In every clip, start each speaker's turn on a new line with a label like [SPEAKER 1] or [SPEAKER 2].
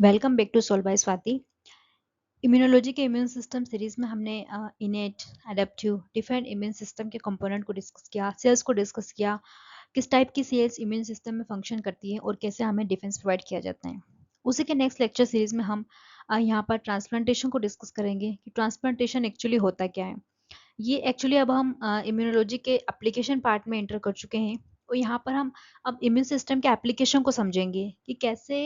[SPEAKER 1] Welcome back to solve by Swati. Immunology के immune system series में हमने innate, adaptive, different immune system के component को डिस्कस किया, सेल्स को डिस्कस किया, किस टाइप की सेल्स इम्यून सिस्टम में फंक्शन करती है और कैसे हमें डिफेंस प्रोवाइड किया जाता है। उसी के नेक्स्ट लेक्चर सीरीज में हम यहाँ पर ट्रांसप्लांटेशन को डिस्कस करेंगे कि ट्रांसप्लांटेशन एक्चुअली होता क्या है। ये एक्चुअली अब हम इम्यूनोलॉजी के एप्लीकेशन पार्ट में एंटर कर चुके हैं और यहाँ पर हम अब इम्यून सिस्टम के एप्लीकेशन को समझेंगे कि कैसे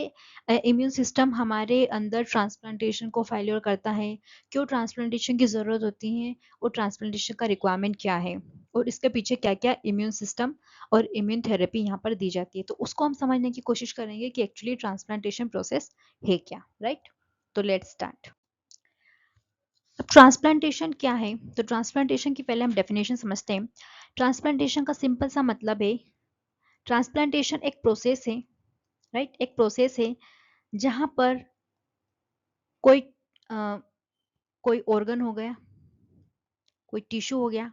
[SPEAKER 1] इम्यून सिस्टम हमारे अंदर ट्रांसप्लांटेशन को फेल्योर करता है, क्यों ट्रांसप्लांटेशन की ज़रूरत होती है और ट्रांसप्लांटेशन का रिक्वायरमेंट क्या है और इसके पीछे क्या क्या इम्यून सिस्टम और इम्यून थेरेपी यहाँ पर दी जाती है। तो उसको हम समझने की कोशिश करेंगे कि एक्चुअली ट्रांसप्लांटेशन प्रोसेस है क्या, राइट। तो लेट्स स्टार्ट। अब ट्रांसप्लांटेशन क्या है, तो ट्रांसप्लांटेशन की पहले हम डेफिनेशन समझते हैं। ट्रांसप्लांटेशन का सिंपल सा मतलब है, ट्रांसप्लांटेशन एक प्रोसेस है, राइट, एक प्रोसेस है जहां पर कोई कोई ऑर्गन हो गया, कोई टिश्यू हो गया,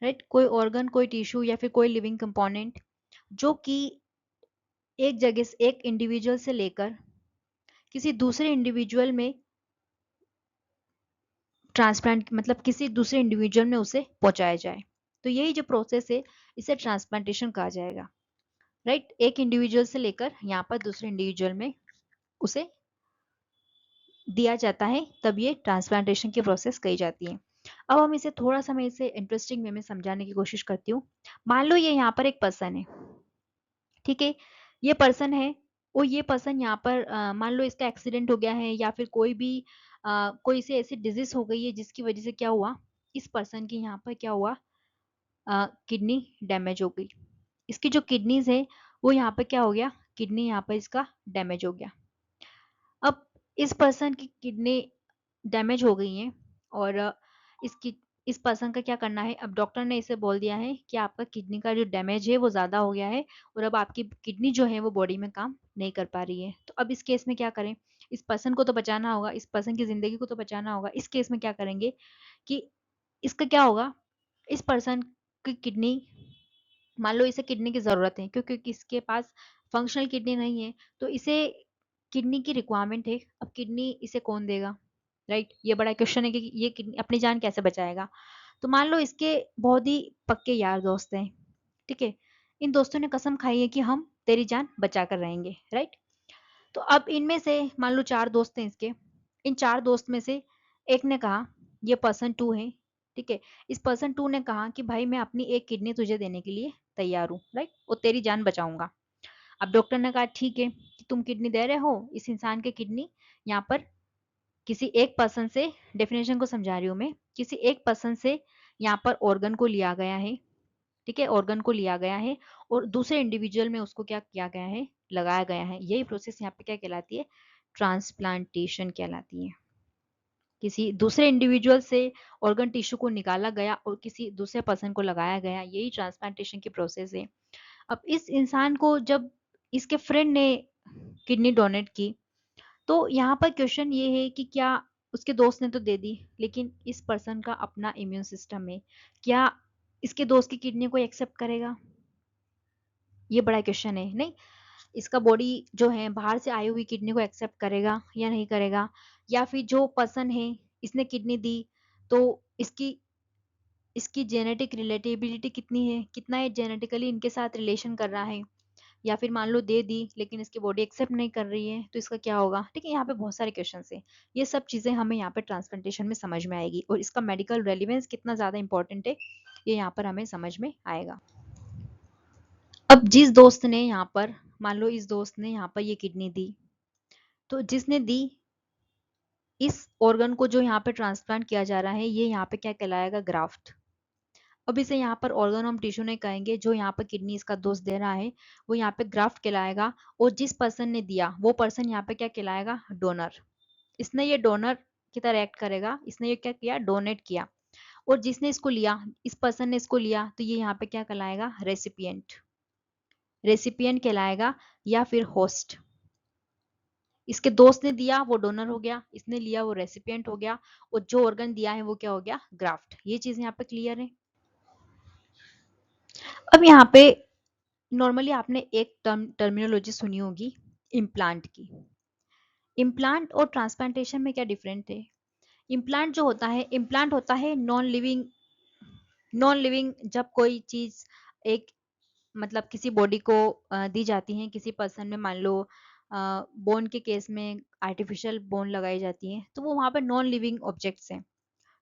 [SPEAKER 1] राइट, कोई ऑर्गन, कोई टिश्यू या फिर कोई लिविंग कंपोनेंट जो कि एक जगह से, एक इंडिविजुअल से लेकर किसी दूसरे इंडिविजुअल में ट्रांसप्लांट, मतलब किसी दूसरे इंडिविजुअल में उसे पहुंचाया जाए। तो यही जो प्रोसेस है इसे ट्रांसप्लांटेशन कहा जाएगा, राइट। एक इंडिविजुअल से लेकर यहाँ पर दूसरे इंडिविजुअल में उसे दिया जाता है, तब ये ट्रांसप्लांटेशन की प्रोसेस कही जाती है। अब हम इसे थोड़ा सा, मैं इसे इंटरेस्टिंग वे में समझाने की कोशिश करती हूँ। मान लो ये यहाँ पर एक पर्सन है, ठीक है, ये पर्सन है और ये पर्सन यहाँ पर मान लो इसका एक्सीडेंट हो गया है या फिर कोई भी कोई से ऐसी डिजीज हो गई है जिसकी वजह से क्या हुआ, इस पर्सन की यहाँ पर क्या हुआ, किडनी डैमेज हो गई। इसकी जो किडनीज है वो यहाँ पर क्या हो गया, किडनी यहाँ पर इसका डैमेज हो गया। अब इस पर्सन की किडनी डैमेज हो गई है और इसकी इस पर्सन का क्या करना है, अब डॉक्टर ने इसे बोल दिया है कि आपका किडनी का जो डैमेज है वो ज़्यादा हो गया है और अब आपकी किडनी जो है वो बॉडी में काम नहीं कर पा रही है। तो अब इस केस में क्या करें, इस पर्सन को तो बचाना होगा, इस पर्सन की ज़िंदगी को तो बचाना होगा। इस केस में क्या करेंगे कि इसका क्या होगा, इस पर्सन की किडनी, मान लो इसे किडनी की ज़रूरत है क्योंकि इसके पास फंक्शनल किडनी नहीं है, तो इसे किडनी की रिक्वायरमेंट है। अब किडनी इसे कौन देगा, राइट, ये बड़ा क्वेश्चन है कि ये किडनी अपनी जान कैसे बचाएगा। तो मान लो इसके बहुत ही पक्के यार दोस्त हैं, ठीक है, इन दोस्तों ने कसम खाई है कि हम तेरी जान बचा कर रहेंगे, राइट। तो अब इनमें से मान लो 4 दोस्त हैं इसके, इन 4 दोस्त में से एक ने कहा, ये पर्सन 2 है, ठीक है, इस पर्सन 2 ने कहा कि भाई मैं अपनी एक किडनी तुझे देने के लिए तैयार हूँ, राइट, और तेरी जान बचाऊंगा। अब डॉक्टर ने कहा ठीक है कि तुम किडनी दे रहे हो, इस इंसान के किडनी यहाँ पर किसी एक पर्सन से, डेफिनेशन को समझा रही हूँ मैं, किसी एक पर्सन से यहाँ पर ऑर्गन को लिया गया है, ठीक है, ऑर्गन को लिया गया है और दूसरे इंडिविजुअल में उसको क्या किया गया है, लगाया गया है। यही प्रोसेस यहाँ पे क्या कहलाती है, ट्रांसप्लांटेशन कहलाती है। किसी दूसरे इंडिविजुअल से ऑर्गन टिश्यू को निकाला गया और किसी दूसरे पर्सन को लगाया गया, यही ट्रांसप्लांटेशन की प्रोसेस है। अब इस इंसान को जब इसके फ्रेंड ने किडनी डोनेट की, तो यहाँ पर क्वेश्चन ये है कि क्या उसके दोस्त ने तो दे दी, लेकिन इस पर्सन का अपना इम्यून सिस्टम है, क्या इसके दोस्त की किडनी को एक्सेप्ट करेगा, ये बड़ा क्वेश्चन है। नहीं, इसका बॉडी जो है बाहर से आई हुई किडनी को एक्सेप्ट करेगा या नहीं करेगा, या फिर जो पर्सन है इसने किडनी दी तो इसकी इसकी जेनेटिक रिलेटेबिलिटी कितनी है, कितना है जेनेटिकली इनके साथ रिलेशन कर रहा है, या फिर मान लो दे दी लेकिन इसकी बॉडी एक्सेप्ट नहीं कर रही है तो इसका क्या होगा, ठीक है। यहाँ पे बहुत सारे क्वेश्चन हैं, ये सब चीजें हमें यहाँ पे ट्रांसप्लांटेशन में समझ में आएगी और इसका मेडिकल रेलिवेंस कितना ज्यादा इंपॉर्टेंट है ये यहाँ पर हमें समझ में आएगा। अब जिस दोस्त ने यहाँ पर, मान लो इस दोस्त ने यहाँ पर ये किडनी दी, तो जिसने दी इस ऑर्गन को जो यहाँ पे ट्रांसप्लांट किया जा रहा है, ये यहाँ पे क्या कहलाएगा, ग्राफ्ट। अब इसे यहाँ पर ऑर्गन हम टिश्यू नहीं कहेंगे, जो यहाँ पर किडनी इसका दोस्त दे रहा है वो यहाँ पे ग्राफ्ट कहलाएगा और जिस पर्सन ने दिया वो पर्सन यहाँ पे क्या कहलाएगा, डोनर। इसने ये डोनर की तरह एक्ट करेगा, इसने ये क्या किया, डोनेट किया। और जिसने इसको लिया, इस पर्सन ने इसको लिया, तो ये यहाँ पे क्या कहलाएगा, रेसिपिएंट, रेसिपिएंट कहलाएगा या फिर होस्ट। इसके दोस्त ने दिया वो डोनर हो गया, इसने लिया वो रेसिपिएंट हो गया और जो ऑर्गन दिया है वो क्या हो गया, ग्राफ्ट। ये चीज यहाँ पे क्लियर है। अब यहाँ पे नॉर्मली आपने एक टर्मिनोलॉजी सुनी होगी, इम्प्लांट की। इम्प्लांट और ट्रांसप्लांटेशन में क्या डिफरेंट है? इम्प्लांट होता है नॉन लिविंग जब कोई चीज एक मतलब किसी बॉडी को दी जाती है, किसी पर्सन में मान लो बोन के केस में आर्टिफिशियल बोन लगाई जाती है, तो वो वहाँ पर नॉन लिविंग ऑब्जेक्ट्स हैं।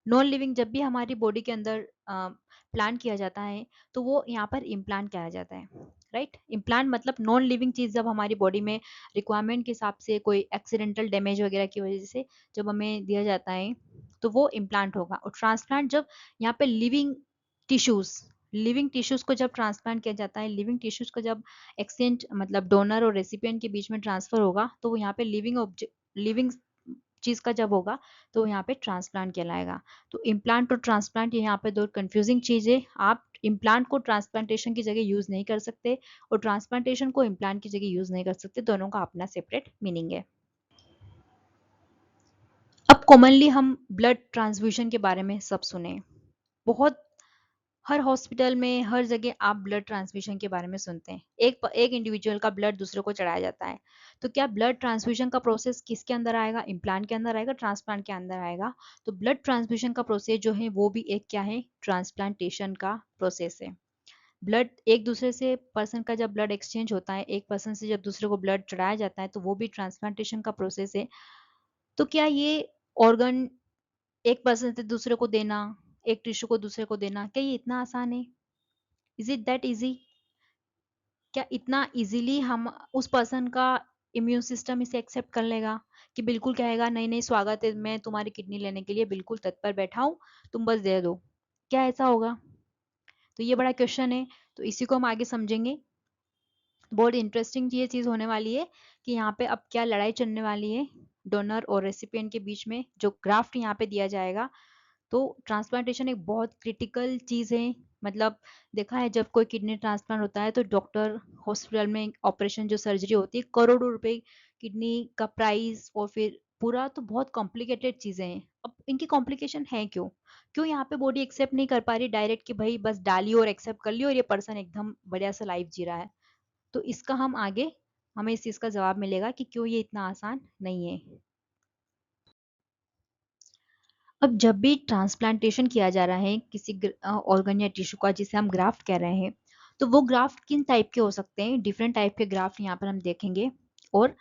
[SPEAKER 1] नॉन लिविंग जब भी हमारी बॉडी के अंदर प्लांट किया जाता है तो वो यहाँ पर इम्प्लांट किया जाता है, राइट। इम्प्लांट मतलब नॉन लिविंग चीज जब हमारी बॉडी में रिक्वायरमेंट के हिसाब से कोई एक्सीडेंटल डैमेज वगैरह की वजह से जब हमें दिया जाता है तो वो इम्प्लांट होगा। और ट्रांसप्लांट जब यहाँ पे लिविंग टिश्यूज को जब ट्रांसप्लांट किया जाता है, लिविंग टिश्यूज को जब एक्सचेंज मतलब डोनर और रेसिपिएंट के बीच में ट्रांसफर होगा तो वो यहाँ पे लिविंग चीज का जब होगा तो यहाँ पे ट्रांसप्लांट कहलाएगा। तो इम्प्लांट और ट्रांसप्लांट यहाँ पे दो कंफ्यूजिंग चीज है। आप इम्प्लांट को ट्रांसप्लांटेशन की जगह यूज नहीं कर सकते और ट्रांसप्लांटेशन को इम्प्लांट की जगह यूज नहीं कर सकते, दोनों का अपना सेपरेट मीनिंग है। अब कॉमनली हम ब्लड ट्रांसफ्यूजन के बारे में सब सुने, बहुत हर हॉस्पिटल में हर जगह आप ब्लड ट्रांसफ्यूजन के बारे में सुनते हैं। एक इंडिविजुअल का ब्लड दूसरे को चढ़ाया जाता है। तो क्या ब्लड ट्रांसफ्यूजन का प्रोसेस किसके अंदर आएगा? इम्प्लांट के अंदर आएगा, ट्रांसप्लांट के अंदर आएगा। तो ब्लड ट्रांसफ्यूजन का प्रोसेस जो है वो भी एक क्या है? ट्रांसप्लांटेशन का प्रोसेस है। ब्लड एक दूसरे से पर्सन का जब ब्लड एक्सचेंज होता है, एक पर्सन से जब दूसरे को ब्लड चढ़ाया जाता है, तो वो भी ट्रांसप्लांटेशन का प्रोसेस है। तो क्या ये ऑर्गन एक पर्सन से दूसरे को देना, एक टिश्यू को दूसरे को देना, क्या ये इतना आसान है? Is it that easy? क्या इतना इजीली हम उस पर्सन का इम्यून सिस्टम इसे एक्सेप्ट कर लेगा कि बिल्कुल कहेगा नहीं नहीं स्वागत है, मैं तुम्हारी किडनी लेने के लिए बिल्कुल तत्पर बैठा हूं, तुम बस दे दो? क्या ऐसा होगा? तो ये बड़ा क्वेश्चन है, तो इसी को हम आगे समझेंगे। बहुत इंटरेस्टिंग ये चीज होने वाली है कि यहाँ पे अब क्या लड़ाई चलने वाली है डोनर और रेसिपिएंट के बीच में, जो ग्राफ्ट यहाँ पे दिया जाएगा। तो ट्रांसप्लांटेशन एक बहुत क्रिटिकल चीज है। मतलब देखा है जब कोई किडनी ट्रांसप्लांट होता है तो डॉक्टर हॉस्पिटल में ऑपरेशन जो सर्जरी होती है, करोड़ों रुपए किडनी का प्राइस, और फिर पूरा तो बहुत कॉम्प्लिकेटेड चीजें हैं। अब इनकी कॉम्प्लिकेशन है क्यों? क्यों यहाँ पे बॉडी एक्सेप्ट नहीं कर पा रही डायरेक्ट कि भाई बस डाली और एक्सेप्ट कर लियो और ये पर्सन एकदम बढ़िया सा लाइफ जी रहा है? तो इसका हम आगे हमें इस चीज का जवाब मिलेगा कि क्यों ये इतना आसान नहीं है। अब जब भी ट्रांसप्लांटेशन किया जा रहा है किसी ऑर्गन या टिश्यू का जिसे हम ग्राफ्ट कह रहे हैं, तो वो ग्राफ्ट किन टाइप के हो सकते हैं? डिफरेंट टाइप के ग्राफ्ट यहाँ पर हम देखेंगे और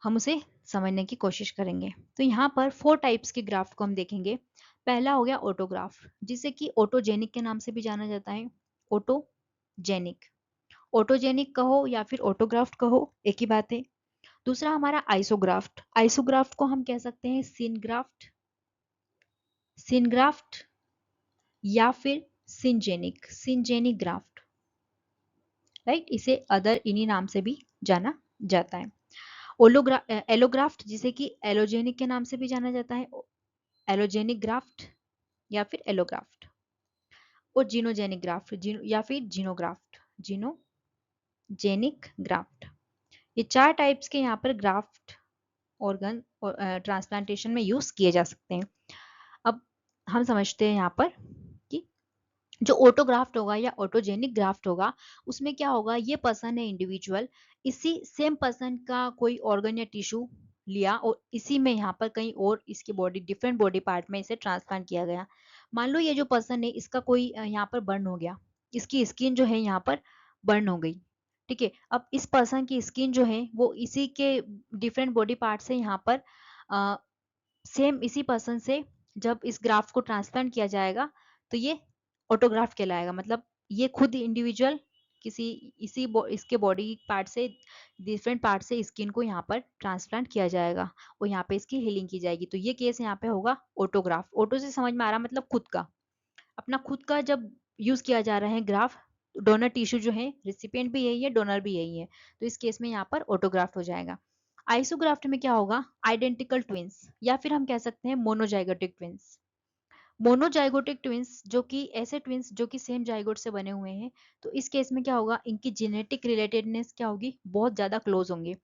[SPEAKER 1] हम उसे समझने की कोशिश करेंगे। तो यहाँ पर 4 टाइप्स के ग्राफ्ट को हम देखेंगे। पहला हो गया ऑटोग्राफ्ट, जिसे कि ऑटोजेनिक के नाम से भी जाना जाता है। ऑटोजेनिक, ऑटोजेनिक कहो या फिर ऑटोग्राफ्ट कहो, एक ही बात है। दूसरा हमारा आइसोग्राफ्ट, आइसोग्राफ्ट को हम कह सकते हैं सिनग्राफ्ट, सिनग्राफ्ट या फिर सिंजेनिक ग्राफ्ट, राइट। इसे अदर इन्हीं नाम से भी जाना जाता है। एलोग्राफ्ट, जिसे कि एलोजेनिक के नाम से भी जाना जाता है, एलोजेनिक ग्राफ्ट या फिर एलोग्राफ्ट। और जीनोजेनिक ग्राफ्ट, या फिर जीनोजेनिक ग्राफ्ट। ये 4 टाइप्स के यहाँ पर ग्राफ्ट ऑर्गन ट्रांसप्लांटेशन में यूज किए जा सकते हैं। अब हम समझते हैं यहाँ पर कि जो ऑटोग्राफ्ट होगा या ऑटोजेनिक ग्राफ्ट होगा, उसमें क्या होगा? ये पर्सन है इंडिविजुअल, इसी सेम पर्सन का कोई ऑर्गन या टिश्यू लिया और इसी में यहाँ पर कहीं और इसकी बॉडी डिफरेंट बॉडी पार्ट में इसे ट्रांसप्लांट किया गया। मान लो ये जो पर्सन है इसका कोई यहाँ पर बर्न हो गया, इसकी स्किन जो है यहाँ पर बर्न हो गई, ठीक है। अब इस पर्सन की स्किन जो है वो इसी के डिफरेंट बॉडी पार्ट से यहाँ पर सेम इसी पर्सन से जब इस ग्राफ्ट को ट्रांसप्लांट किया जाएगा तो ये ऑटोग्राफ्ट कहलाएगा। मतलब ये खुद इंडिविजुअल किसी इसके बॉडी पार्ट से डिफरेंट पार्ट से स्किन को यहाँ पर ट्रांसप्लांट किया जाएगा और यहाँ पे इसकी हीलिंग की जाएगी। तो ये केस यहाँ पे होगा ऑटोग्राफ्ट। ऑटो से समझ में आ रहा मतलब खुद का, अपना खुद का जब यूज किया जा रहा है ग्राफ, डोनर टिश्यू जो है, रिसिपिएंट भी यही है, डोनर भी यही है, तो इस केस में यहाँ पर ऑटोग्राफ्ट हो जाएगा। आइसोग्राफ्ट में क्या होगा? आइडेंटिकल ट्विंस या फिर हम कह सकते हैं मोनोजाइगोटिक ट्विंस। मोनोजाइगोटिक ट्विंस जो कि ऐसे ट्विंस जो कि सेम जाइगोट से बने हुए हैं, तो इस केस में क्या होगा? इनकी जेनेटिक रिलेटेडनेस क्या होगी? बहुत ज्यादा क्लोज होंगे।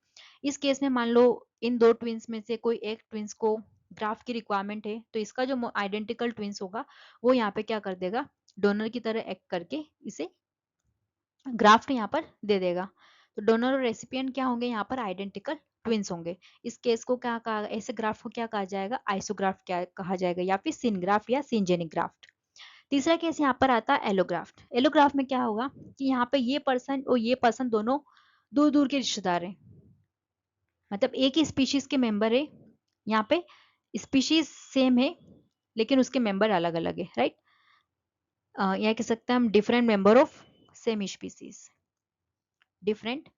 [SPEAKER 1] इस केस में मान लो इन दो ट्विंस में से कोई एक ट्विंस को ग्राफ्ट की रिक्वायरमेंट है, तो इसका जो आइडेंटिकल ट्विंस होगा वो यहाँ पे क्या कर देगा? डोनर की तरह एक्ट करके इसे ग्राफ्ट यहाँ पर दे देगा। तो डोनर और रेसिपिएंट क्या होंगे यहाँ पर आइडेंटिकल ट्विंस होंगे। इस केस को क्या कहा, ऐसे ग्राफ को क्या कहा जाएगा, आइसोग्राफ क्या कहा जाएगा, या फिर सिनग्राफ या सिनजेनिक ग्राफ्ट। तीसरा केस यहाँ पर आता है एलोग्राफ्ट। एलोग्राफ में क्या होगा कि यहाँ पे ये पर्सन और ये पर्सन दोनों दूर दूर के रिश्तेदार हैं, मतलब एक ही स्पीशीज के मेंबर है, यहाँ पे स्पीशीज सेम है लेकिन उसके मेंबर अलग अलग है, राइट। यह कह सकते हैं हम different member of same species, different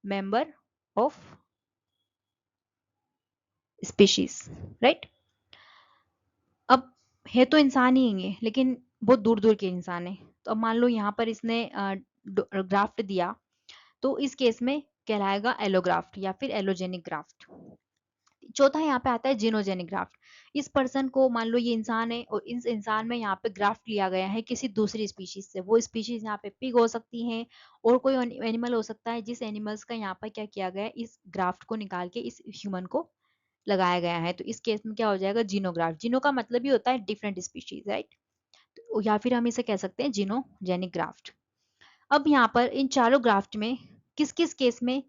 [SPEAKER 1] member of species, right. अब है तो इंसान ही है लेकिन बहुत दूर दूर के इंसान है। तो अब मान लो यहाँ पर इसने ग्राफ्ट दिया, तो इस केस में कहलाएगा एलोग्राफ्ट या फिर एलोजेनिक ग्राफ्ट। चौथा यहाँ पे आता है जीनोजेनिक ग्राफ्ट। इस पर्सन को मान लो ये इंसान है और इस इंसान में यहाँ पे ग्राफ्ट लिया गया है किसी दूसरी स्पीशीज से। वो स्पीशीज यहाँ पे पिग हो सकती हैं और कोई एनिमल हो सकता है जिस एनिमल्स का यहाँ पर क्या किया गया है, इस ग्राफ्ट को निकाल के इस ह्यूमन को लगाया गया है। तो इस केस में क्या हो जाएगा, जीनोग्राफ्ट। जीनो का मतलब ही होता है डिफरेंट स्पीशीज, राइट। तो या फिर हम इसे कह सकते हैं जीनोजेनिक ग्राफ्ट। अब यहाँ पर इन चारों ग्राफ्ट में किस किस केस में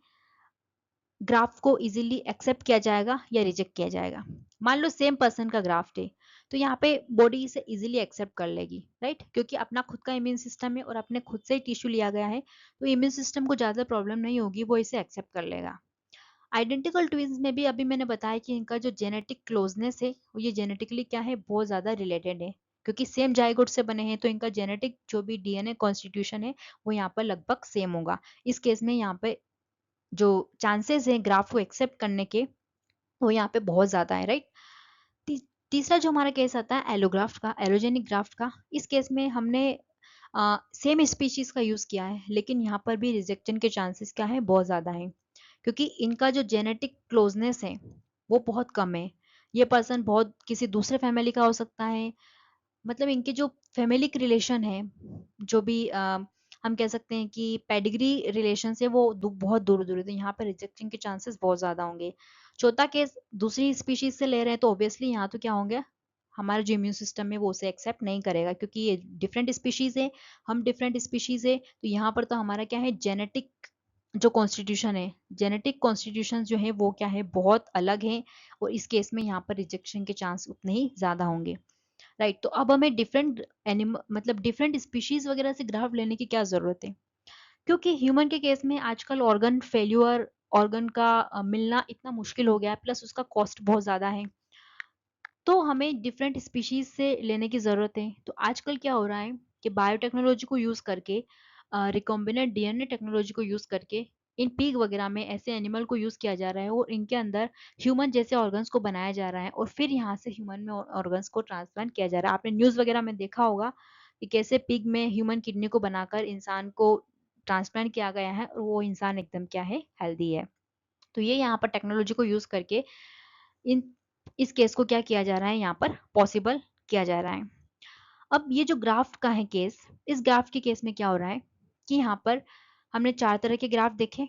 [SPEAKER 1] ग्राफ को इजीली एक्सेप्ट किया जाएगा या रिजेक्ट किया जाएगा। मान लो सेम पर्सन का ग्राफ्ट है तो यहाँ पे बॉडी इसे इजीली एक्सेप्ट कर लेगी, राइट, क्योंकि अपना खुद का इम्यून सिस्टम है और अपने खुद से ही टिश्यू लिया गया है, तो इम्यून सिस्टम को ज्यादा प्रॉब्लम नहीं होगी, वो इसे एक्सेप्ट कर लेगा। आइडेंटिकल ट्विंस में भी अभी मैंने बताया कि इनका जो जेनेटिक क्लोजनेस है वो ये जेनेटिकली क्या है, बहुत ज्यादा रिलेटेड है, क्योंकि सेम जाइगोट से बने हैं तो इनका जेनेटिक जो भी डीएनए कॉन्स्टिट्यूशन है वो यहाँ पर लगभग सेम होगा। इस केस में यहाँ पे जो चांसेस हैं ग्राफ को एक्सेप्ट करने के वो यहाँ पे बहुत ज्यादा है, राइट। तीसरा जो हमारा केस आता है एलोग्राफ्ट का, एलोजेनिक ग्राफ्ट का। इस केस में हमने सेम स्पीशीज का यूज किया है लेकिन यहाँ पर भी रिजेक्शन के चांसेस क्या है, बहुत ज्यादा है, क्योंकि इनका जो जेनेटिक क्लोजनेस है वो बहुत कम है। ये पर्सन बहुत किसी दूसरे फैमिली का हो सकता है, मतलब इनके जो फैमिली रिलेशन है, जो भी हम कह सकते हैं कि पेडिग्री रिलेशन है वो बहुत दूर दूर है, तो यहाँ पे रिजेक्शन के चांसेस बहुत ज्यादा होंगे। चौथा केस दूसरी स्पीशीज से ले रहे हैं तो ऑब्वियसली यहाँ तो क्या होंगे, हमारा जो इम्यून सिस्टम है वो उसे एक्सेप्ट नहीं करेगा, क्योंकि ये डिफरेंट स्पीशीज है, हम डिफरेंट स्पीशीज है, तो यहाँ पर तो हमारा क्या है, जेनेटिक जो कॉन्स्टिट्यूशन है, जेनेटिक कॉन्स्टिट्यूशन जो है वो क्या है, बहुत अलग है, और इस केस में यहाँ पर रिजेक्शन के चांस उतने ही ज्यादा होंगे, राइट। तो अब हमें डिफरेंट एनिमल मतलब डिफरेंट स्पीशीज वगैरह से ग्राफ लेने की क्या जरूरत है, क्योंकि ह्यूमन के केस में आजकल ऑर्गन फेल्यूअर, ऑर्गन का मिलना इतना मुश्किल हो गया है, प्लस उसका कॉस्ट बहुत ज्यादा है, तो हमें डिफरेंट स्पीशीज से लेने की जरूरत है। तो आजकल क्या हो रहा है कि बायोटेक्नोलॉजी को यूज करके, रिकॉम्बिनेंट डीएनए टेक्नोलॉजी को यूज करके इन पीग वगैरह में ऐसे एनिमल को यूज किया जा रहा है और इनके अंदर ह्यूमन जैसे ऑर्गन्स को बनाया जा रहा है और फिर यहाँ से ह्यूमन में ऑर्गन्स को ट्रांसप्लांट किया जा रहा है। आपने न्यूज वगैरह में देखा होगा कि कैसे पिग में ह्यूमन किडनी को बनाकर इंसान को ट्रांसप्लांट किया गया है और वो इंसान एकदम क्या है, हेल्दी है। तो ये यहाँ पर टेक्नोलॉजी को यूज करके इन इस केस को क्या किया जा रहा है, यहाँ पर पॉसिबल किया जा रहा है। अब ये जो ग्राफ का है केस, इस ग्राफ के केस में क्या हो रहा है कि यहाँ पर हमने चार तरह के ग्राफ देखे।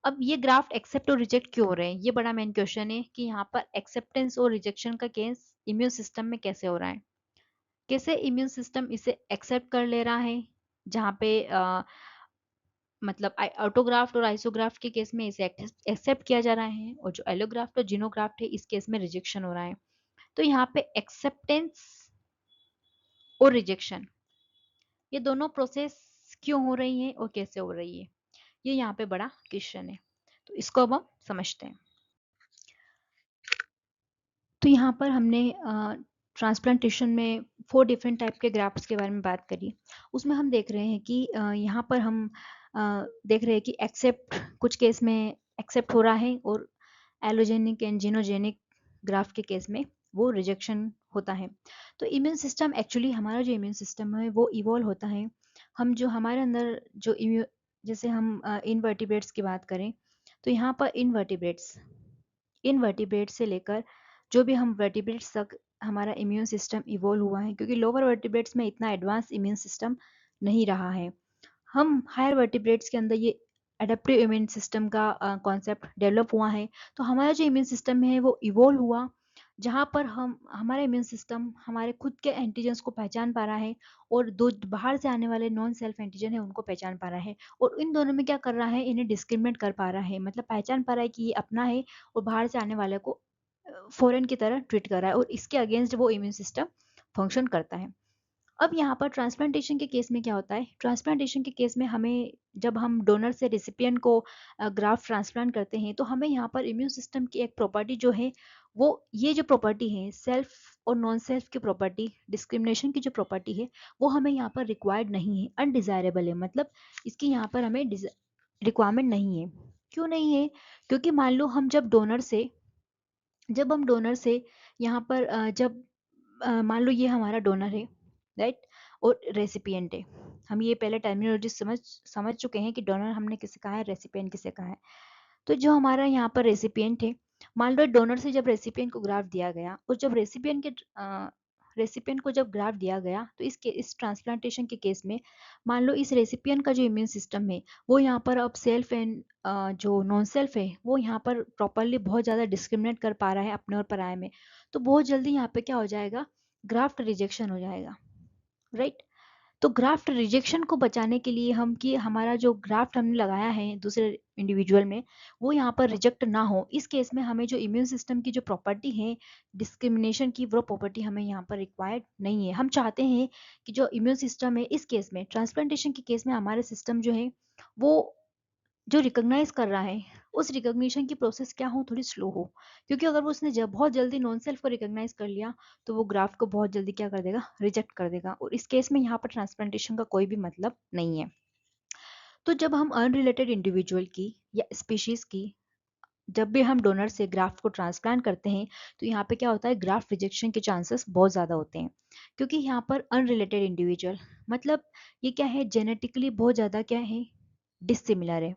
[SPEAKER 1] अब ये ग्राफ एक्सेप्ट और रिजेक्ट क्यों हो रहे हैं, ये बड़ा मेन क्वेश्चन है कि यहाँ पर एक्सेप्टेंस और रिजेक्शन का केस इम्यून सिस्टम में कैसे हो रहा है, कैसे इम्यून सिस्टम इसे एक्सेप्ट कर ले रहा है, जहाँ पे मतलब ऑटोग्राफ्ट और आइसोग्राफ्ट के केस में इसे एक्सेप्ट किया जा रहा है, और जो एलोग्राफ्ट और जीनोग्राफ्ट है इस केस में रिजेक्शन हो रहा है। तो यहाँ पे एक्सेप्टेंस और रिजेक्शन, ये दोनों प्रोसेस क्यों हो रही है और कैसे हो रही है, ये यहाँ पे बड़ा क्वेश्चन है। तो इसको अब हम समझते हैं। तो यहाँ पर हमने ट्रांसप्लांटेशन में 4 डिफरेंट टाइप के ग्राफ्ट्स के बारे में बात करी। उसमें हम देख रहे हैं कि यहाँ पर हम देख रहे हैं कि एक्सेप्ट कुछ केस में एक्सेप्ट हो रहा है और एलोजेनिक एंड जीनोजेनिक ग्राफ्ट के केस में वो रिजेक्शन होता है। तो इम्यून सिस्टम एक्चुअली, हमारा जो इम्यून सिस्टम है वो इवॉल्व होता है। हम जो हमारे अंदर जो जैसे हम इनवर्टिब्रेट्स की बात करें तो यहाँ पर इनवर्टिब्रेट्स से लेकर जो भी हम वर्टिब्रेट्स तक हमारा इम्यून सिस्टम इवॉल्व हुआ है, क्योंकि लोअर वर्टिब्रेट्स में इतना एडवांस इम्यून सिस्टम नहीं रहा है। हम हायर वर्टिब्रेट्स के अंदर ये एडेप्टिव इम्यून सिस्टम का कॉन्सेप्ट डेवलप हुआ है। तो हमारा जो इम्यून सिस्टम है वो इवॉल्व हुआ जहाँ पर हम हमारा इम्यून सिस्टम हमारे खुद के एंटीजन्स को पहचान पा रहा है और दो बाहर से आने वाले नॉन सेल्फ एंटीजन है उनको पहचान पा रहा है, और इन दोनों में क्या कर रहा है, इन्हें डिस्क्रिमिनेट कर पा रहा है, मतलब पहचान पा रहा है कि ये अपना है और बाहर से आने वाले को फॉरेन की तरह ट्रीट कर रहा है, और इसके अगेंस्ट वो इम्यून सिस्टम फंक्शन करता है। अब यहाँ पर ट्रांसप्लांटेशन के केस में क्या होता है, ट्रांसप्लांटेशन के केस में हमें जब हम डोनर से रेसिपिएंट को ग्राफ्ट ट्रांसप्लांट करते हैं तो हमें यहाँ पर इम्यून सिस्टम की एक प्रॉपर्टी जो है, वो ये जो प्रॉपर्टी है सेल्फ और नॉन सेल्फ की प्रॉपर्टी, डिस्क्रिमिनेशन की जो प्रॉपर्टी है, वो हमें यहाँ पर रिक्वायर्ड नहीं है, अनडिजायरेबल है, मतलब इसकी यहाँ पर हमें रिक्वायरमेंट नहीं है। क्यों नहीं है? क्योंकि मान लो जब हम डोनर से यहाँ पर जब मान लो ये हमारा डोनर है, राइट, और रेसिपिएंट है। हम ये पहले टर्मिनोलॉजी समझ चुके हैं कि डोनर हमने किसे कहा है, रेसिपिएंट किसे कहा है। तो जो हमारा यहाँ पर रेसिपिएंट है, मान लो डोनर से जब रेसिपिएंट को ग्राफ्ट दिया गया, और जब रेसिपिएंट को जब ग्राफ्ट दिया गया, तो इस ट्रांसप्लांटेशन के केस में मान लो इस रेसिपिएंट का जो इम्यून सिस्टम है वो यहाँ पर अब सेल्फ एंड जो नॉन सेल्फ है वो यहाँ पर प्रॉपरली बहुत ज़्यादा डिस्क्रिमिनेट कर पा रहा है अपने और पराये में, तो बहुत जल्दी यहाँ पे क्या हो जाएगा, ग्राफ्ट रिजेक्शन हो जाएगा, राइट। तो ग्राफ्ट रिजेक्शन को बचाने के लिए हम कि हमारा जो ग्राफ्ट हमने लगाया है दूसरे इंडिविजुअल में वो यहाँ पर रिजेक्ट ना हो, इस केस में हमें जो इम्यून सिस्टम की जो प्रॉपर्टी है डिस्क्रिमिनेशन की, वो प्रॉपर्टी हमें यहाँ पर रिक्वायर्ड नहीं है। हम चाहते हैं कि जो इम्यून सिस्टम है इस केस में, ट्रांसप्लांटेशन के केस में, हमारे सिस्टम जो है वो जो रिकॉग्नाइज कर रहा है उस रिकॉग्निशन की प्रोसेस क्या हो, थोड़ी स्लो हो, क्योंकि अगर वो उसने जब बहुत जल्दी नॉन सेल्फ को रिकॉग्नाइज कर लिया तो वो ग्राफ्ट को बहुत जल्दी क्या कर देगा, रिजेक्ट कर देगा, और इस केस में यहाँ पर ट्रांसप्लांटेशन का कोई भी मतलब नहीं है। तो जब हम अनरिलेटेड इंडिविजुअल की या स्पीशीज की जब भी हम डोनर से ग्राफ्ट को ट्रांसप्लांट करते हैं तो यहाँ पे क्या होता है, ग्राफ्ट रिजेक्शन के चांसेस बहुत ज़्यादा होते हैं, क्योंकि यहाँ पर अनरिलेटेड इंडिविजुअल मतलब ये क्या है, जेनेटिकली बहुत ज़्यादा क्या है, डिसिमिलर है।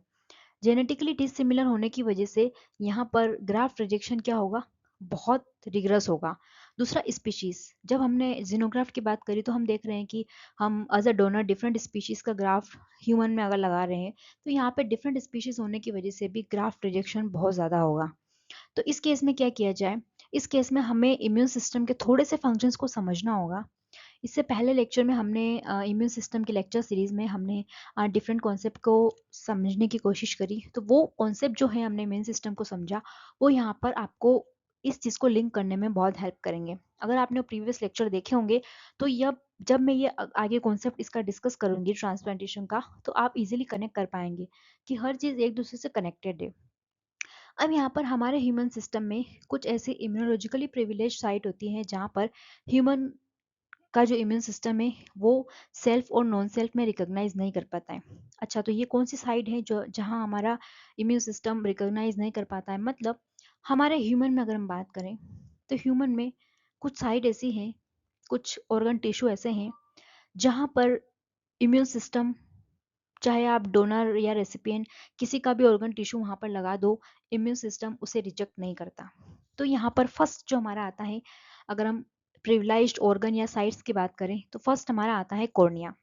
[SPEAKER 1] जेनेटिकली डिसिमिलर होने की वजह से यहाँ पर ग्राफ्ट रिजेक्शन क्या होगा, बहुत रिग्रेस होगा। दूसरा, स्पीशीज, जब हमने जीनोग्राफ्ट की बात करी तो हम देख रहे हैं कि हम as a donor different species का ग्राफ्ट ह्यूमन में अगर लगा रहे हैं तो यहाँ पे डिफरेंट स्पीशीज होने की वजह से भी ग्राफ्ट रिजेक्शन बहुत ज़्यादा होगा। तो इस केस में क्या किया जाए, इस केस में हमें इम्यून सिस्टम के थोड़े से फंक्शंस को समझना होगा। इससे पहले लेक्चर में हमने इम्यून सिस्टम के लेक्चर सीरीज में हमने डिफरेंट कॉन्सेप्ट को समझने की कोशिश करी, तो वो कॉन्सेप्ट जो है हमने इम्यून सिस्टम को समझा, वो यहाँ पर आपको इस चीज़ को लिंक करने में बहुत हेल्प करेंगे। अगर आपने प्रीवियस लेक्चर देखे होंगे तो जब मैं ये आगे कॉन्सेप्ट इसका डिस्कस करूंगी ट्रांसप्लांटेशन का, तो आप इजीली कनेक्ट कर पाएंगे कि हर चीज़ एक दूसरे से कनेक्टेड है। अब यहाँ पर हमारे ह्यूमन सिस्टम में कुछ ऐसे इम्यूनोलॉजिकली प्रिविलेज साइट होती हैं जहाँ पर ह्यूमन का जो इम्यून सिस्टम है वो सेल्फ और नॉन सेल्फ में रिकॉग्नाइज नहीं कर पाता है। अच्छा, तो ये कौन सी साइड है जो जहाँ हमारा इम्यून सिस्टम रिकॉग्नाइज नहीं कर पाता है, मतलब हमारे ह्यूमन में अगर हम बात करें तो ह्यूमन में कुछ साइड ऐसी हैं, कुछ ऑर्गन टिश्यू ऐसे हैं जहाँ पर इम्यून सिस्टम, चाहे आप डोनर या रेसिपिएंट किसी का भी ऑर्गन टिश्यू वहाँ पर लगा दो, इम्यून सिस्टम उसे रिजेक्ट नहीं करता। तो यहाँ पर फर्स्ट जो हमारा आता है, अगर हम प्रिविलाइज्ड ऑर्गन या साइट्स की बात करें तो फर्स्ट हमारा आता है कॉर्निया,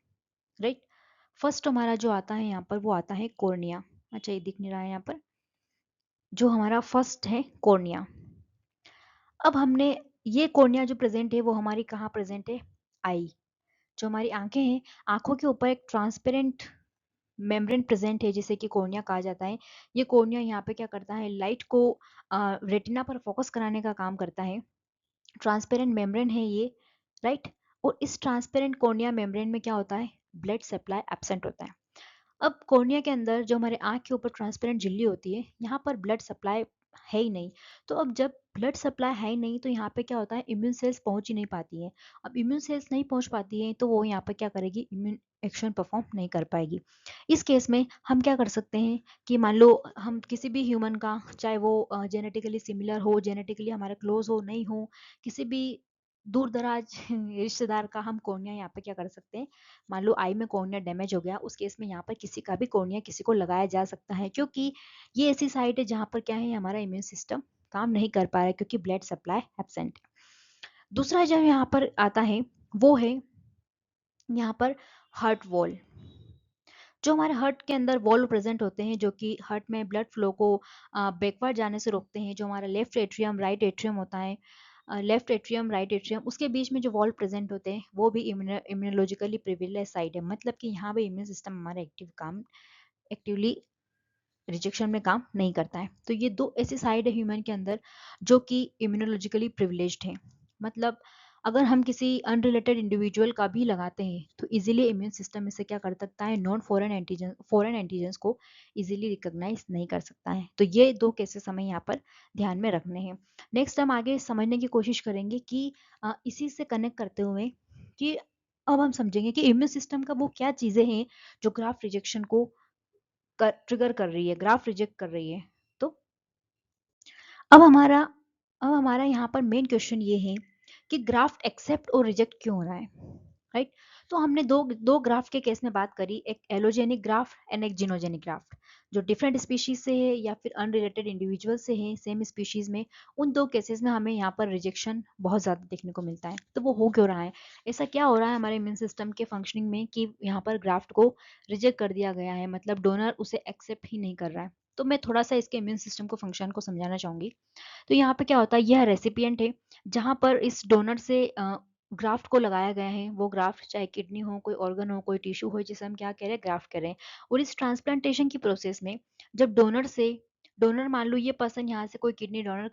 [SPEAKER 1] राइट। फर्स्ट हमारा जो आता है यहाँ पर वो आता है कॉर्निया। अच्छा, ये दिख नहीं रहा है यहाँ पर, जो हमारा फर्स्ट है कॉर्निया। अब हमने ये कॉर्निया जो प्रेजेंट है वो हमारी कहाँ प्रेजेंट है, आई, जो हमारी आंखें हैं, आंखों के ऊपर एक ट्रांसपेरेंट मेम्ब्रेन प्रेजेंट है जिसे कि कॉर्निया कहा जाता है। ये कॉर्निया यहाँ पे क्या करता है, लाइट को रेटिना पर फोकस कराने का काम करता है। ट्रांसपेरेंट मेम्ब्रेन है ये, राइट। और इस ट्रांसपेरेंट कॉर्निया मेम्ब्रेन में क्या होता है, ब्लड सप्लाई एब्सेंट होता है। अब कॉर्निया के अंदर जो हमारे आँख के ऊपर ट्रांसपेरेंट झिल्ली होती है, यहाँ पर ब्लड सप्लाई है ही नहीं। तो अब जब ब्लड सप्लाई है ही नहीं तो यहाँ पे क्या होता है, इम्यून सेल्स पहुंच ही नहीं पाती है। अब इम्यून सेल्स नहीं पहुंच पाती है तो वो यहाँ पर क्या करेगी, इम्यून एक्शन परफॉर्म नहीं कर पाएगी। इस केस में हम क्या कर सकते हैं कि मान लो हम किसी भी ह्यूमन का, चाहे वो जेनेटिकली सिमिलर हो, जेनेटिकली हमारे क्लोज हो नहीं हो, किसी भी दूर दराज रिश्तेदार का हम कॉर्निया यहाँ पे क्या कर सकते हैं, मान लो आई में कॉर्निया डैमेज हो गया, उस केस में यहाँ पर किसी का भी कॉर्निया किसी को लगाया जा सकता है, क्योंकि ये ऐसी साइट है जहाँ पर क्या है, हमारा इम्यून सिस्टम काम नहीं कर पा रहा है क्योंकि ब्लड सप्लाई एब्सेंट है। दूसरा जो यहाँ पर आता है वो है यहाँ पर हार्ट वॉल। जो हमारे हार्ट के अंदर वॉल्व प्रेजेंट होते हैं जो कि हार्ट में ब्लड फ्लो को बैकवर्ड जाने से रोकते हैं, जो हमारा लेफ्ट एट्रियम राइट एट्रियम होता है, लेफ्ट एट्रियम, राइट एट्रियम, उसके बीच में जो वॉल प्रेजेंट होते हैं वो भी इम्यूनोलॉजिकली प्रिविलेज साइड है, मतलब कि यहाँ पे इम्यून सिस्टम हमारा एक्टिवली रिजेक्शन में काम नहीं करता है। तो ये दो ऐसी साइड है ह्यूमन के अंदर जो कि इम्यूनोलॉजिकली प्रिविलेज्ड है। मतलब अगर हम किसी अनरिलेटेड इंडिविजुअल का भी लगाते हैं तो इजीली इम्यून सिस्टम इसे क्या कर सकता है, नॉन फॉरेन एंटीजन्स को इजीली रिकॉग्नाइज नहीं कर सकता है। तो ये दो केसेस हमें यहाँ पर ध्यान में रखने हैं। नेक्स्ट हम आगे समझने की कोशिश करेंगे कि इसी से कनेक्ट करते हुए कि अब हम समझेंगे कि इम्यून सिस्टम का वो क्या चीजें हैं जो ग्राफ्ट रिजेक्शन को ट्रिगर कर रही है, ग्राफ रिजेक्ट कर रही है। तो अब हमारा अब हमारा यहाँ पर मेन क्वेश्चन ये है कि ग्राफ्ट एक्सेप्ट और रिजेक्ट क्यों हो रहा है, राइट। तो हमने दो ग्राफ्ट के केस में बात करी, एक एलोजेनिक ग्राफ्ट एंड एक जिनोजेनिक ग्राफ्ट, जो डिफरेंट स्पीशीज से है या फिर अनरिलेटेड इंडिविजुअल से है सेम स्पीशीज में। उन दो केसेस में हमें यहाँ पर रिजेक्शन बहुत ज्यादा देखने को मिलता है। तो वो हो क्यों रहा है, ऐसा क्या हो रहा है हमारे इम्यून सिस्टम के फंक्शनिंग में कि यहाँ पर ग्राफ्ट को रिजेक्ट कर दिया गया है, मतलब डोनर उसे एक्सेप्ट ही नहीं कर रहा है। तो मैं थोड़ा सा इसके इम्यून सिस्टम को फंक्शन को समझाना चाहूंगी। तो यहाँ पे क्या होता है, यह रेसिपिएंट है जहाँ पर इस डोनर से ग्राफ्ट को लगाया गया है। वो ग्राफ्ट चाहे किडनी हो, कोई ऑर्गन हो, कोई टिश्यू हो, जिसे हम क्या कह रहे हैं, ग्राफ्ट कह रहे हैं। और इस ट्रांसप्लांटेशन की प्रोसेस में जब डोनर मान लो ये पर्सन यहाँ से कोई किडनी डोनेट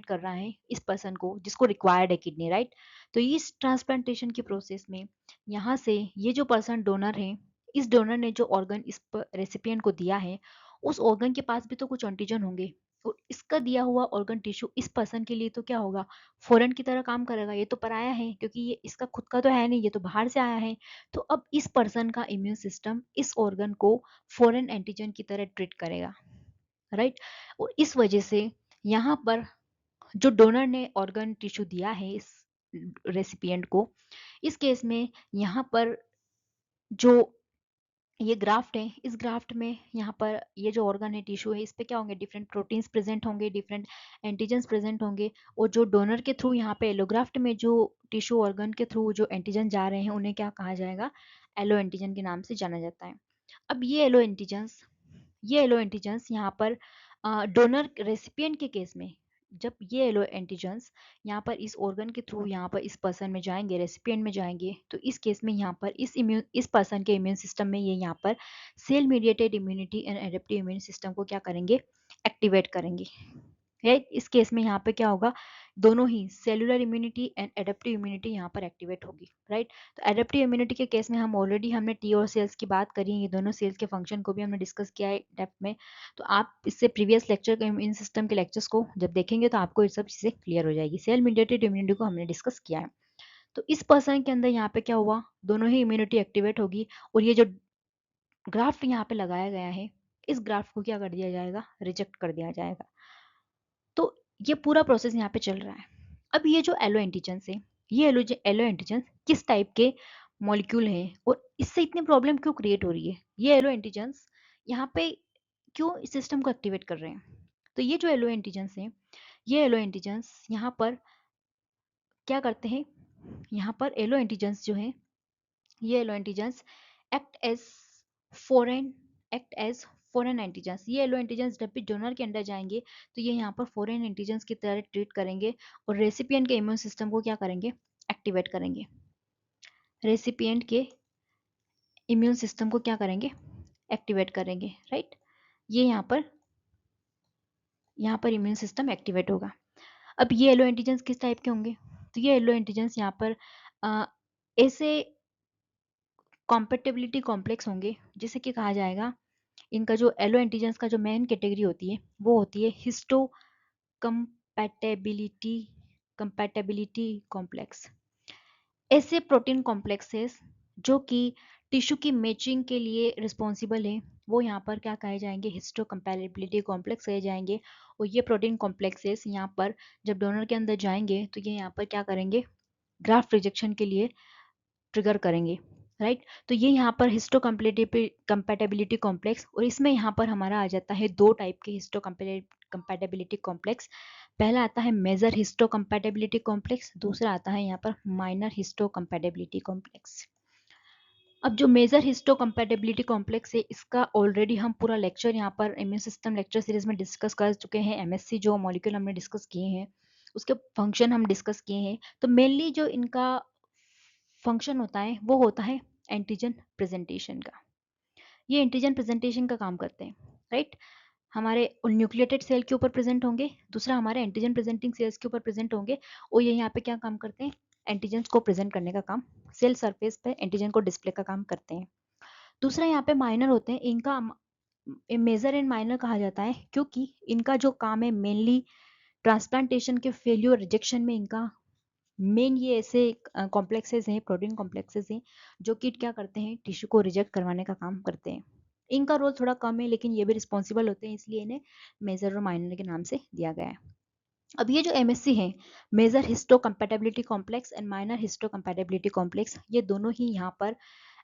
[SPEAKER 1] कर रहा है इस पर्सन को जिसको रिक्वायर्ड है किडनी, राइट। तो इस ट्रांसप्लांटेशन की प्रोसेस में यहाँ से ये जो पर्सन डोनर है, इस डोनर ने जो ऑर्गन इस रेसिपिएंट को दिया है, उस ऑर्गन के पास भी तो कुछ एंटीजन होंगे। और इसका दिया हुआ ऑर्गन टिश्यू इस पर्सन के लिए तो क्या होगा, फॉरेन की तरह काम करेगा। ये तो पराया है क्योंकि ये इसका खुद का तो है नहीं, ये तो बाहर से आया है। तो अब इस पर्सन का इम्यून सिस्टम इस ऑर्गन को फॉरेन एंटीजन की तरह ट्रीट करेगा, राइट। और इस वजह से यहाँ पर जो डोनर ने ऑर्गन टिश्यू दिया है इस रेसिपिएंट को, इस केस में यहाँ पर जो ये ग्राफ्ट है, इस ग्राफ्ट में यहाँ पर ये जो ऑर्गन है, टिश्यू है, इस पे क्या होंगे, डिफरेंट प्रोटीन्स प्रेजेंट होंगे, डिफरेंट एंटीजन्स प्रेजेंट होंगे। और जो डोनर के थ्रू यहाँ पे एलोग्राफ्ट में जो टिश्यू ऑर्गन के थ्रू जो एंटीजन जा रहे हैं उन्हें क्या कहा जाएगा, एलो एंटीजन के नाम से जाना जाता है। अब ये एलो एंटीजन्स यहाँ पर डोनर रेसिपिएंट के केस में, जब ये एलो एंटीजन्स यहाँ पर इस ऑर्गन के थ्रू यहाँ पर इस पर्सन में जाएंगे, रेसिपिएंट में जाएंगे, तो इस केस में यहाँ पर इस पर्सन के इम्यून सिस्टम में ये यहाँ पर cell mediated immunity and adaptive immune system को क्या करेंगे, एक्टिवेट करेंगे, राइट। इस केस में यहाँ पे क्या होगा, दोनों ही cellular immunity and adaptive immunity यहाँ पर एक्टिवेट होगी, राइट। तो एडेप्टिव इम्यूनिटी के केस में हमने टी और सेल्स की बात करी, ये दोनों सेल्स के फंक्शन को भी हमने डिस्कस किया है डेप्थ में। तो आप इससे प्रीवियस लेक्चर के इम्यून सिस्टम के लेक्चर्स को जब देखेंगे तो आपको ये सब चीजें क्लियर हो जाएगी। सेल मीडिएटेड इम्यूनिटी को हमने डिस्कस किया है। तो इस पर्सन के अंदर यहाँ पे क्या हुआ, दोनों ही इम्यूनिटी एक्टिवेट होगी। और ये जो ग्राफ्ट यहाँ पे लगाया गया है, इस ग्राफ्ट को क्या कर दिया जाएगा, रिजेक्ट कर दिया जाएगा। तो ये पूरा प्रोसेस यहाँ पे चल रहा है। अब ये जो एलो एंटीजन्स है, ये एलो एंटीजन्स किस टाइप के मॉलिक्यूल हैं और इससे इतनी प्रॉब्लम क्यों क्रिएट हो रही है, ये एलो एंटीजन्स यहाँ पे क्यों इस सिस्टम को एक्टिवेट कर रहे हैं। तो ये जो एलो एंटीजन्स हैं, ये एलो एंटीजन्स यहाँ पर क्या करते हैं, यहाँ पर एलो एंटीजन्स जो हैं, ये allo antigens act as foreign act as foreign antigens. ये एलो एंटीजन्स जब भी डोनर के अंदर जाएंगे तो ये यहाँ पर फॉरेन एंटीजन्स की तरह ट्रीट करेंगे और रेसिपिएंट के इम्यून सिस्टम को क्या करेंगे, एक्टिवेट करेंगे। रेसिपिएंट के इम्यून सिस्टम को क्या करेंगे, एक्टिवेट करेंगे, राइट। ये यहाँ पर इम्यून सिस्टम एक्टिवेट होगा। अब ये एलो एंटीजन्स किस टाइप के होंगे, तो ये एलो एंटीजन्स यहाँ पर ऐसे कॉम्पेटेबिलिटी कॉम्प्लेक्स होंगे जिसे कि कहा जाएगा, इनका जो एलो एंटीजन्स का जो मेन कैटेगरी होती है वो होती है हिस्टो कंपैटिबिलिटी कंपैटिबिलिटी कॉम्प्लेक्स। ऐसे प्रोटीन कॉम्प्लेक्सेस जो कि टिश्यू की मैचिंग के लिए रिस्पॉन्सिबल है वो यहाँ पर क्या कहे जाएंगे, हिस्टो कंपैटिबिलिटी कॉम्प्लेक्स कहे जाएंगे। और ये प्रोटीन कॉम्प्लेक्सेस यहाँ पर जब डोनर के अंदर जाएंगे तो ये यहाँ पर क्या करेंगे, ग्राफ्ट रिजेक्शन के लिए ट्रिगर करेंगे, राइट। तो ये यहाँ पर हिस्टो कंपैटिबिलिटी कॉम्प्लेक्स, और इसमें यहाँ पर हमारा आ जाता है दो टाइप के हिस्टो कंपैटिबिलिटी कॉम्प्लेक्स। पहला आता है मेजर हिस्टो कंपैटिबिलिटी कॉम्प्लेक्स, दूसरा आता है यहाँ पर माइनर हिस्टो कंपैटिबिलिटी कॉम्प्लेक्स। अब जो मेजर हिस्टो कंपैटिबिलिटी कॉम्प्लेक्स है, इसका ऑलरेडी हम पूरा लेक्चर यहाँ पर इम्यून सिस्टम लेक्चर सीरीज में डिस्कस कर चुके हैं। एमएससी जो मॉलिक्यूल हमने डिस्कस किए हैं उसके फंक्शन हम डिस्कस किए हैं। तो मेनली जो इनका फंक्शन होता है वो होता है एंटीजन प्रेजेंटेशन का। ये एंटीजन प्रेजेंटेशन का काम करते हैं, राइट। हमारे न्यूक्लिएटेड सेल के ऊपर प्रेजेंट होंगे, दूसरा हमारे एंटीजन प्रेजेंटिंग सेल्स के ऊपर प्रेजेंट होंगे, और ये यहाँ पे क्या काम करते हैं, एंटीजन को प्रेजेंट करने का काम, सेल सरफेस पे एंटीजन को डिस्प्ले का काम करते हैं। दूसरा यहाँ पे माइनर होते हैं, इनका मेजर एंड माइनर कहा जाता है क्योंकि इनका जो काम है मेनली ट्रांसप्लांटेशन के फेल्यूर रिजेक्शन में इनका मेन ये ऐसे कॉम्प्लेक्सेस हैं, प्रोटीन कॉम्प्लेक्सेस हैं जो कि क्या करते हैं, टिश्यू को रिजेक्ट करवाने का काम करते हैं। इनका रोल थोड़ा कम है लेकिन ये भी रिस्पॉन्सिबल होते हैं, इसलिए इन्हें मेजर और माइनर के नाम से दिया गया है। अब ये जो एमएससी है, major histocompatibility complex and minor histocompatibility complex, ये दोनों ही यहाँ पर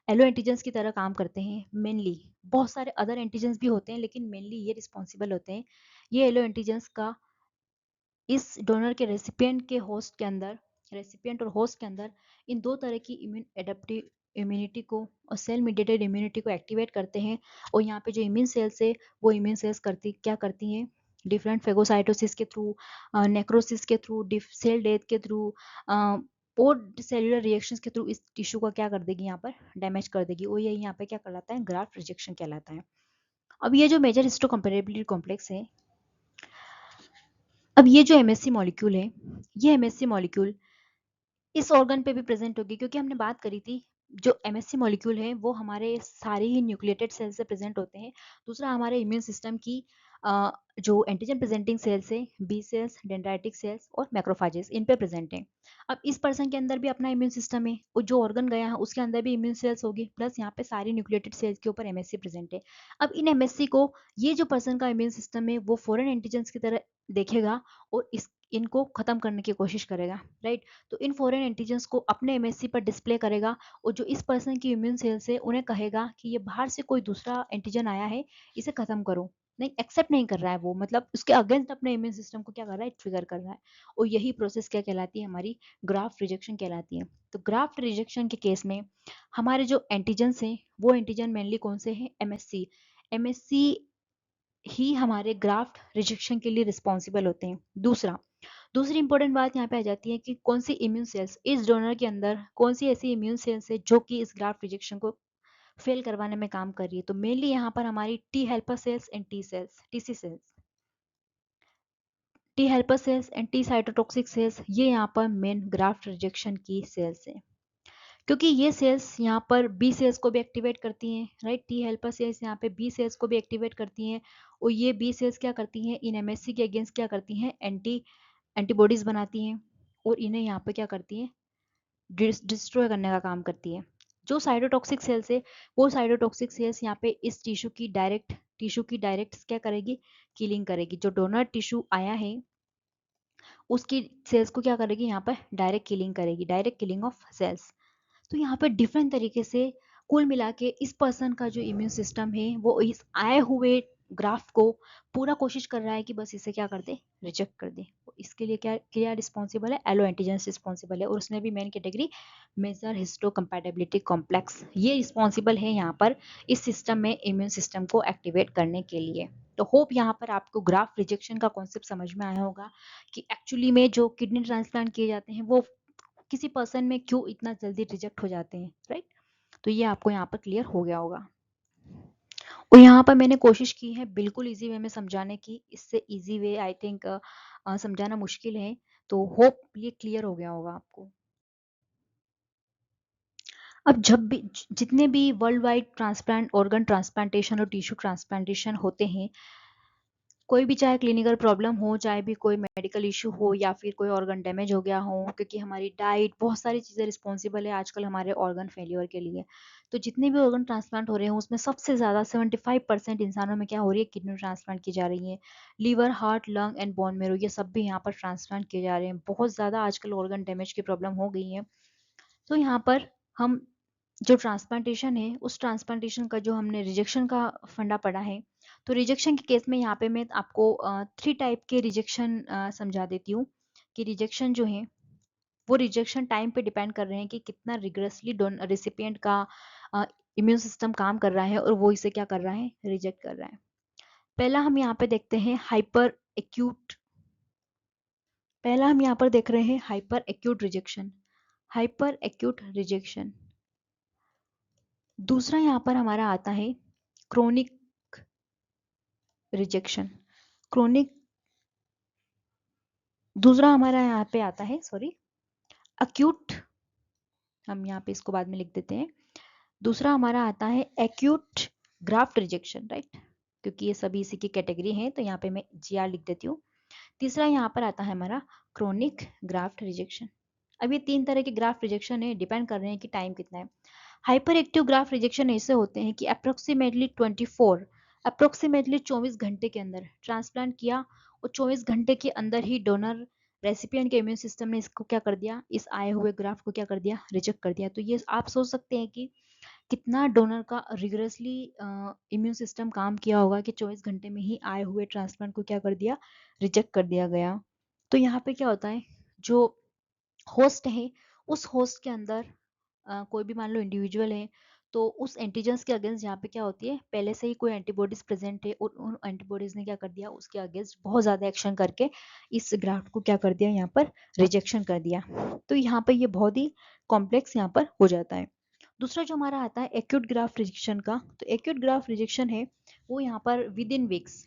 [SPEAKER 1] एलो एंटीजेंस की तरह काम करते हैं मेनली। बहुत सारे अदर एंटीजेंस भी होते हैं लेकिन मेनली ये रिस्पॉन्सिबल होते हैं। ये एलो एंटीजेंस का इस डोनर के रेसिपिएंट के होस्ट के अंदर, रेसिपिएंट और होस्ट के अंदर इन दो तरह की इम्यून एडेप्टिव इम्यूनिटी को और सेल मीडिएटेड इम्यूनिटी को एक्टिवेट करते हैं। और यहाँ पे जो इम्यून सेल्स है वो इम्यून सेल्स क्या करती हैं, डिफरेंट फेगोसाइटोसिस के थ्रू, नेक्रोसिस के थ्रू, सेल डेथ के थ्रू और सेलुलर रिएक्शंस के थ्रू इस टिश्यू का क्या कर देगी, यहाँ पर डैमेज कर देगी। और ये यहाँ पे क्या कहलाता है, ग्राफ्ट रिजेक्शन कहलाता है। अब ये जो मेजर हिस्टोकम्पैटिबिलिटी कॉम्प्लेक्स है, अब ये जो एमएससी मॉलिक्यूल है, ये एमएससी मॉलिक्यूल इस ऑर्गन पे भी प्रेजेंट होगी क्योंकि हमने बात करी थी जो एमएससी मॉलिक्यूल है वो हमारे सारे ही न्यूक्लिएटेड सेल से प्रेजेंट होते हैं। दूसरा हमारे इम्यून सिस्टम की जो एंटीजन प्रेजेंटिंग सेल्स है, बी सेल्स, डेंड्राइटिक सेल्स और मैक्रोफाजेस, इन पे प्रेजेंट है। अब इस पर्सन के अंदर भी अपना इम्यून सिस्टम है और जो ऑर्गन गया है उसके अंदर भी इम्यून सेल्स होगी, प्लस यहाँ पे सारी न्यूक्लिएटेड सेल्स के ऊपर एमएससी प्रेजेंट है। अब इन एमएससी को ये जो पर्सन का इम्यून सिस्टम है वो फॉरेन एंटीजेंस की तरह देखेगा और इनको खत्म करने की कोशिश करेगा, राइट। तो इन फॉरेन एंटीजेंस को अपने एमएससी पर डिस्प्ले करेगा और जो इस पर्सन की इम्यून सेल्स है उन्हें कहेगा कि ये बाहर से कोई दूसरा एंटीजन आया है, इसे खत्म करो। नहीं, एक्सेप्ट नहीं कर रहा है वो, मतलब उसके अगेंस्ट अपने इम्यून सिस्टम को क्या कर रहा है, ट्रिगर कर रहा है। और यही प्रोसेस क्या कहलाती है, हमारी ग्राफ्ट रिजेक्शन कहलाती है। तो ग्राफ्ट रिजेक्शन के केस में हमारे जो एंटीजन्स हैं वो एंटीजन मेनली कौन से हैं, एमएससी। एमएससी ही हमारे ग्राफ्ट रिजेक्शन के लिए रिस्पॉन्सिबल होते हैं। दूसरी इंपॉर्टेंट बात यहाँ पे आ जाती है कि कौन सी इम्यून सेल्स इस डोनर के अंदर, कौन सी ऐसी इम्यून सेल्स है जो कि इस ग्राफ्ट रिजेक्शन को फेल करवाने में काम कर रही है। तो मेनली यहाँ पर हमारी T helper cells and T cells, TC cells, T helper cells and T cytotoxic cells, ये यहाँ पर मेन ग्राफ्ट रिजेक्शन की सेल्स है क्योंकि ये सेल्स यहाँ पर बी सेल्स को भी एक्टिवेट करती हैं, राइट। टी हेल्पर सेल्स यहाँ पे बी सेल्स को भी एक्टिवेट करती हैं और ये बी सेल्स क्या करती हैं, इन एमएससी के अगेंस्ट क्या करती हैं, एंटीबॉडीज बनाती हैं और इन्हें यहाँ पे क्या करती हैं, डिस्ट्रॉय करने का काम करती है। जो साइटोटॉक्सिक सेल्स है वो साइटोटॉक्सिक सेल्स यहाँ पे इस टिश्यू की डायरेक्ट क्या करेगी, किलिंग करेगी। जो डोनर टिश्यू आया है उसकी सेल्स को क्या करेगी, यहाँ पर डायरेक्ट किलिंग करेगी, डायरेक्ट किलिंग ऑफ सेल्स। तो यहाँ पे डिफरेंट तरीके से कुल मिला के इस पर्सन का जो इम्यून सिस्टम है वो इस आए हुए ग्राफ को पूरा कोशिश कर रहा है कि बस इसे क्या कर दे, रिजेक्ट कर दे। इसके लिए क्या क्या रिस्पॉन्सिबल है, एलो एंटीजेंस रिस्पॉन्सिबल है और उसने भी main category major histocompatibility complex, ये रिस्पॉन्सिबल है यहाँ पर इस सिस्टम में इम्यून सिस्टम को एक्टिवेट करने के लिए। तो होप यहाँ पर आपको ग्राफ रिजेक्शन का कॉन्सेप्ट समझ में आया होगा कि एक्चुअली में जो किडनी ट्रांसप्लांट किए जाते हैं वो किसी पर्सन में क्यों इतना जल्दी रिजेक्ट हो जाते हैं, राइट। तो ये आपको यहाँ पर क्लियर हो गया होगा। और यहाँ पर मैंने कोशिश की है बिल्कुल इजी वे में समझाने की, इससे इजी वे आई थिंक समझाना मुश्किल है। तो होप ये क्लियर हो गया होगा आपको। अब जब भी जितने भी world wide transplant, organ transplantation और टिश्यू ट्रांसप्लांटेशन होते हैं, कोई भी चाहे क्लिनिकल प्रॉब्लम हो, चाहे भी कोई मेडिकल इशू हो या फिर कोई ऑर्गन डैमेज हो गया हो, क्योंकि हमारी डाइट बहुत सारी चीज़ें रिस्पॉन्सिबल है आजकल हमारे ऑर्गन फेलियर के लिए। तो जितने भी ऑर्गन ट्रांसप्लांट हो रहे हैं उसमें सबसे ज़्यादा 75% इंसानों में क्या हो रही है, किडनी ट्रांसप्लांट की जा रही है। Liver, heart, lung and bone marrow ये सब भी यहाँ पर ट्रांसप्लांट किए जा रहे हैं। बहुत ज़्यादा आजकल ऑर्गन डैमेज की प्रॉब्लम हो गई है। तो यहाँ पर हम जो ट्रांसप्लांटेशन है उस ट्रांसप्लांटेशन का जो हमने रिजेक्शन का फंडा पढ़ा है, तो रिजेक्शन के केस में यहाँ पे मैं आपको 3 टाइप के रिजेक्शन समझा देती हूँ कि रिजेक्शन जो है वो रिजेक्शन टाइम पे डिपेंड कर रहे हैं कि कितना रिग्रेसली रिसिपिएंट का इम्यून सिस्टम काम कर रहा है और वो इसे क्या कर रहा है, रिजेक्ट कर रहा है। पहला हम यहाँ पे देखते हैं हाइपर एक्यूट पहला हम यहाँ पर देख रहे हैं hyper acute rejection, hyper acute rejection. दूसरा यहाँ पर हमारा आता है क्रोनिक रिजेक्शन, क्रोनिक। दूसरा हमारा यहाँ पे आता है अक्यूट, हम यहाँ पे इसको बाद में लिख देते हैं। दूसरा हमारा आता है एक्यूट ग्राफ्ट रिजेक्शन, राइट, क्योंकि ये सभी इसी की कैटेगरी हैं तो यहाँ पे मैं GR लिख देती हूँ। तीसरा यहाँ पर आता है हमारा क्रोनिक ग्राफ्ट रिजेक्शन। अब ये 3 तरह के ग्राफ्ट रिजेक्शन है, डिपेंड कर रहे हैं कि टाइम कितना है। हाइपर एक्टिव ग्राफ्ट रिजेक्शन ऐसे होते हैं कि अप्रोक्सीमेटली 24 घंटे के अंदर ट्रांसप्लांट किया और 24 घंटे के अंदर ही डोनर रेसिपिएंट के इम्यून सिस्टम ने इसको क्या कर दिया, इस आए हुए ग्राफ्ट को क्या कर दिया, रिजेक्ट कर दिया। तो ये आप सोच सकते हैं कि कितना डोनर का रिगरसली इम्यून सिस्टम काम किया होगा कि 24 घंटे में ही आए हुए ट्रांसप्लांट को क्या कर दिया, रिजेक्ट कर दिया गया। तो यहाँ पे क्या होता है, जो होस्ट है उस होस्ट के अंदर कोई भी मान लो इंडिविजुअल है, तो उस एंटीजेंस के अगेंस्ट यहाँ पे क्या होती है, पहले से ही कोई एंटीबॉडीज प्रेजेंट है और उन एंटीबॉडीज ने क्या कर दिया, उसके अगेंस्ट बहुत ज्यादा एक्शन करके इस ग्राफ्ट को क्या कर दिया, यहाँ पर रिजेक्शन कर दिया। तो यहाँ पे ये बहुत ही कॉम्प्लेक्स यहाँ पर हो जाता है। दूसरा जो हमारा आता है एक्यूट ग्राफ्ट रिजेक्शन का, तो एक्यूट ग्राफ्ट रिजेक्शन है वो यहाँ पर विद इन वीक्स,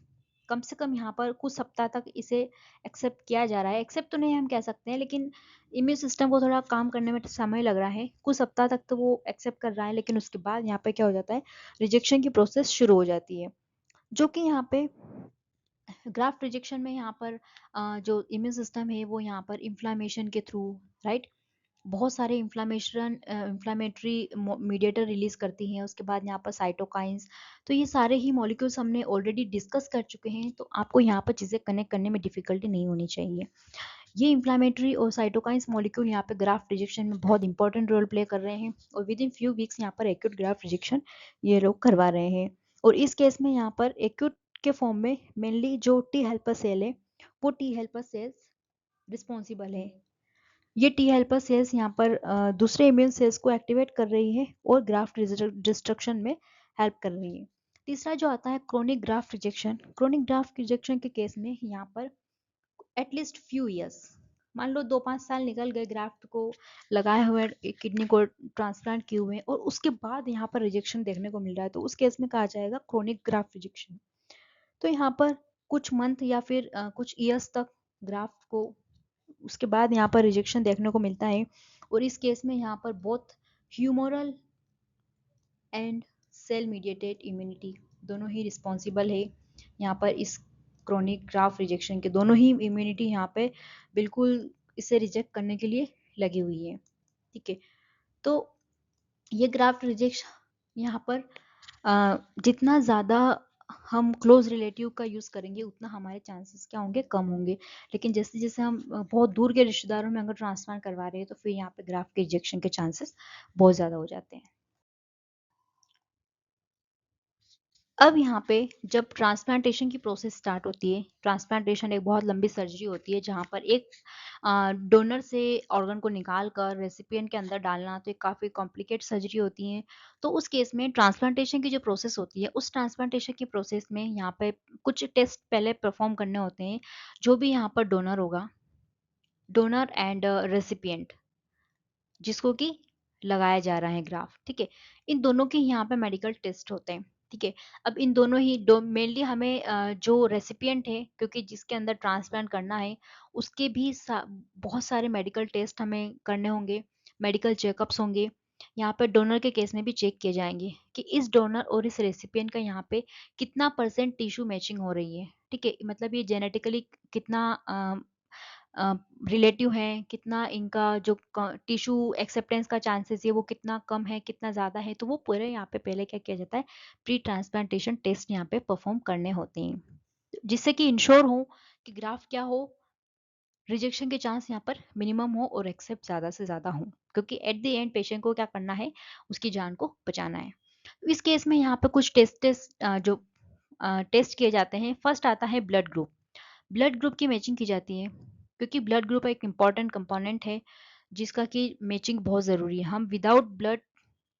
[SPEAKER 1] कम से कम यहाँ पर कुछ सप्ताह तक इसे एक्सेप्ट किया जा रहा है। एक्सेप्ट तो नहीं हम कह सकते हैं, लेकिन इम्यून सिस्टम को थोड़ा काम करने में समय लग रहा है, कुछ सप्ताह तक तो वो एक्सेप्ट कर रहा है, लेकिन उसके बाद यहाँ पे क्या हो जाता है, रिजेक्शन की प्रोसेस शुरू हो जाती है। जो कि यहाँ पे ग्राफ्ट रिजेक्शन में यहाँ पर जो इम्यून सिस्टम है वो यहाँ पर इन्फ्लामेशन के थ्रू, राइट, बहुत सारे इन्फ्लामेटरी मीडिएटर रिलीज करती हैं। उसके बाद यहाँ पर साइटोकाइंस, तो ये सारे ही मॉलिक्यूल्स हमने ऑलरेडी डिस्कस कर चुके हैं, तो आपको यहाँ पर चीज़ें कनेक्ट करने में डिफिकल्टी नहीं होनी चाहिए। ये इन्फ्लामेटरी और साइटोकाइंस मॉलिक्यूल यहाँ पे ग्राफ्ट रिजेक्शन में बहुत इंपॉर्टेंट रोल प्ले कर रहे हैं, और विद इन फ्यू वीक्स यहाँ पर एक्यूट ग्राफ्ट रिजेक्शन ये लोग करवा रहे हैं। और इस केस में यहाँ पर एक्यूट के फॉर्म में मेनली जो टी हेल्पर सेल है वो टी हेल्पर सेल्स रिस्पॉन्सिबल है। ये टी हेल्पर सेल्स यहाँ पर दूसरे इम्यून सेल्स को एक्टिवेट कर रही है और ग्राफ्ट डिस्ट्रक्शन में हेल्प कर रही है। तीसरा जो आता है chronic graft rejection, chronic graft rejection के केस में यहाँ पर एटलीस्ट फ्यू ईयर्स, मान लो 2-5 साल निकल गए ग्राफ्ट को लगाए हुए, किडनी को ट्रांसप्लांट किए हुए, और उसके बाद यहाँ पर रिजेक्शन देखने को मिल रहा है, तो उस केस में कहा जाएगा क्रोनिक ग्राफ्ट रिजेक्शन। तो यहाँ पर कुछ मंथ या फिर कुछ ईयर्स तक ग्राफ्ट को उसके बाद यहाँ पर रिजेक्शन देखने को मिलता है, और इस केस में यहाँ पर both humoral and cell mediated immunity दोनों ही रिस्पॉन्सिबल है यहाँ पर इस क्रोनिक ग्राफ्ट रिजेक्शन के। दोनों ही इम्यूनिटी यहाँ पे बिल्कुल इसे रिजेक्ट करने के लिए लगी हुई है, ठीक है। तो ये ग्राफ्ट रिजेक्शन यहाँ पर जितना ज़्यादा हम क्लोज रिलेटिव का यूज़ करेंगे उतना हमारे चांसेस क्या होंगे, कम होंगे। लेकिन जैसे जैसे हम बहुत दूर के रिश्तेदारों में अगर ट्रांसप्लांट करवा रहे हैं तो फिर यहाँ पे ग्राफ्ट के रिजेक्शन के चांसेस बहुत ज़्यादा हो जाते हैं। अब यहाँ पे जब ट्रांसप्लांटेशन की प्रोसेस स्टार्ट होती है, ट्रांसप्लांटेशन एक बहुत लंबी सर्जरी होती है जहाँ पर एक डोनर से ऑर्गन को निकाल कर रेसिपिएंट के अंदर डालना, तो एक काफ़ी कॉम्प्लिकेट सर्जरी होती है। तो उस केस में ट्रांसप्लांटेशन की जो प्रोसेस होती है, उस ट्रांसप्लांटेशन की प्रोसेस में यहाँ पे कुछ टेस्ट पहले परफॉर्म करने होते हैं। जो भी यहाँ पर डोनर होगा, डोनर एंड रेसिपिएंट जिसको कि लगाया जा रहा है ग्राफ, ठीक है, इन दोनों के यहाँ पे मेडिकल टेस्ट होते हैं, ठीक है। अब इन दोनों ही मेनली हमें जो रेसिपिएंट है, क्योंकि जिसके अंदर ट्रांसप्लांट करना है उसके भी बहुत सारे मेडिकल टेस्ट हमें करने होंगे, मेडिकल चेकअप्स होंगे। यहाँ पे डोनर के केस में भी चेक किए जाएंगे कि इस डोनर और इस रेसिपिएंट का यहाँ पे कितना % टिश्यू मैचिंग हो रही है, ठीक है, मतलब ये जेनेटिकली कितना रिलेटिव हैं, कितना इनका जो टिश्यू एक्सेप्टेंस का चांसेस है वो कितना कम है, कितना ज़्यादा है, तो वो पूरे यहाँ पे पहले क्या किया जाता है, प्री ट्रांसप्लांटेशन टेस्ट यहाँ पे परफॉर्म करने होते हैं, जिससे कि इंश्योर हो कि ग्राफ क्या हो, रिजेक्शन के चांस यहाँ पर मिनिमम हो और एक्सेप्ट ज़्यादा से ज़्यादा हो, क्योंकि एट द एंड पेशेंट को क्या करना है, उसकी जान को बचाना है। तो इस केस में यहाँ पे कुछ जो टेस्ट किए जाते हैं। फर्स्ट आता है ब्लड ग्रुप, ब्लड ग्रुप की मैचिंग की जाती है, क्योंकि ब्लड ग्रुप एक इम्पॉर्टेंट कंपोनेंट है जिसका कि मैचिंग बहुत ज़रूरी है। हम विदाउट ब्लड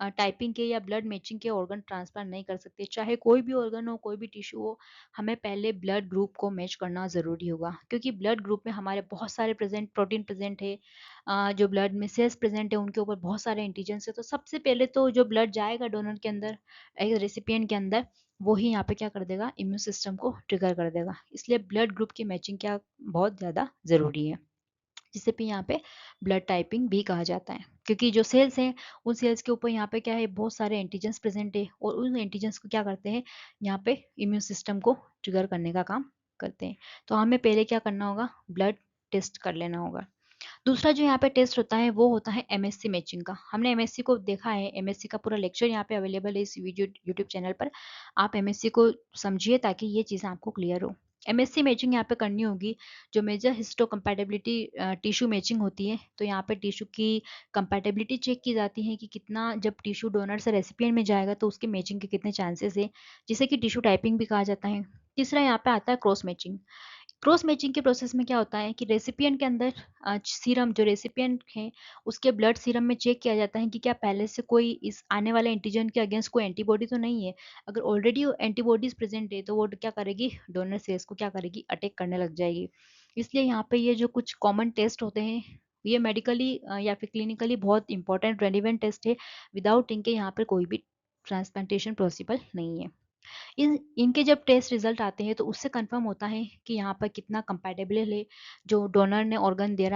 [SPEAKER 1] टाइपिंग के या ब्लड मैचिंग के ऑर्गन ट्रांसप्लांट नहीं कर सकते। चाहे कोई भी ऑर्गन हो, कोई भी टिश्यू हो, हमें पहले ब्लड ग्रुप को मैच करना ज़रूरी होगा, क्योंकि ब्लड ग्रुप में हमारे बहुत सारे प्रोटीन प्रेजेंट है। जो ब्लड में सेल्स प्रेजेंट है उनके ऊपर बहुत सारे एंटीजेंस है। तो सबसे पहले तो जो ब्लड जाएगा डोनर के अंदर, एक रेसिपिएंट के अंदर, वो ही यहाँ पे क्या कर देगा, इम्यून सिस्टम को ट्रिगर कर देगा। इसलिए ब्लड ग्रुप की मैचिंग क्या बहुत ज़्यादा ज़रूरी है, जिसे भी यहाँ पे ब्लड टाइपिंग भी कहा जाता है। क्योंकि जो सेल्स हैं, उन सेल्स के ऊपर यहाँ पे क्या है, बहुत सारे एंटीजेंस प्रेजेंट है, और उन एंटीजेंस को क्या करते हैं, यहाँ पे इम्यून सिस्टम को ट्रिगर करने का काम करते हैं। तो हमें पहले क्या करना होगा, ब्लड टेस्ट कर लेना होगा। दूसरा जो यहाँ पे टेस्ट होता है वो होता है एमएससी मैचिंग का। हमने एमएससी को देखा है, एमएससी का पूरा लेक्चर यहाँ पे अवेलेबल है इस वीडियो यूट्यूब चैनल पर। आप एमएससी को समझिए ताकि ये चीज़ें आपको क्लियर हो। एमएससी मैचिंग यहाँ पे करनी होगी। जो major histocompatibility tissue matching होती है, तो यहाँ पे टिश्यू की कंपैटिबिलिटी चेक की जाती है कि कितना, जब टिश्यू डोनर से रेसिपिएंट में जाएगा तो उसके मैचिंग के कितने चांसेस है, जिसे कि टिश्यू टाइपिंग भी कहा जाता है। तीसरा यहाँ पे आता है क्रॉस मैचिंग। क्रॉस मैचिंग के प्रोसेस में क्या होता है कि रेसिपिएंट के अंदर सीरम, जो रेसिपिएंट है उसके ब्लड सीरम में चेक किया जाता है कि क्या पहले से कोई इस आने वाले एंटीजन के अगेंस्ट कोई एंटीबॉडी तो नहीं है। अगर ऑलरेडी एंटीबॉडीज प्रेजेंट है तो वो क्या करेगी, डोनर सेल्स को क्या करेगी, अटैक करने लग जाएगी। इसलिए यहाँ पे ये जो कुछ कॉमन टेस्ट होते हैं, ये मेडिकली या फिर क्लिनिकली बहुत इंपॉर्टेंट रेलिवेंट टेस्ट है। विदाउट इनके यहाँ पर कोई भी ट्रांसप्लांटेशन पॉसिबल नहीं है। इनके जब टेस्ट रिजल्ट आते हैं तो उससे कंफर्म होता है कि यहाँ पर कितना कंपैटिबल है, जो डोनर ने ऑर्गन दे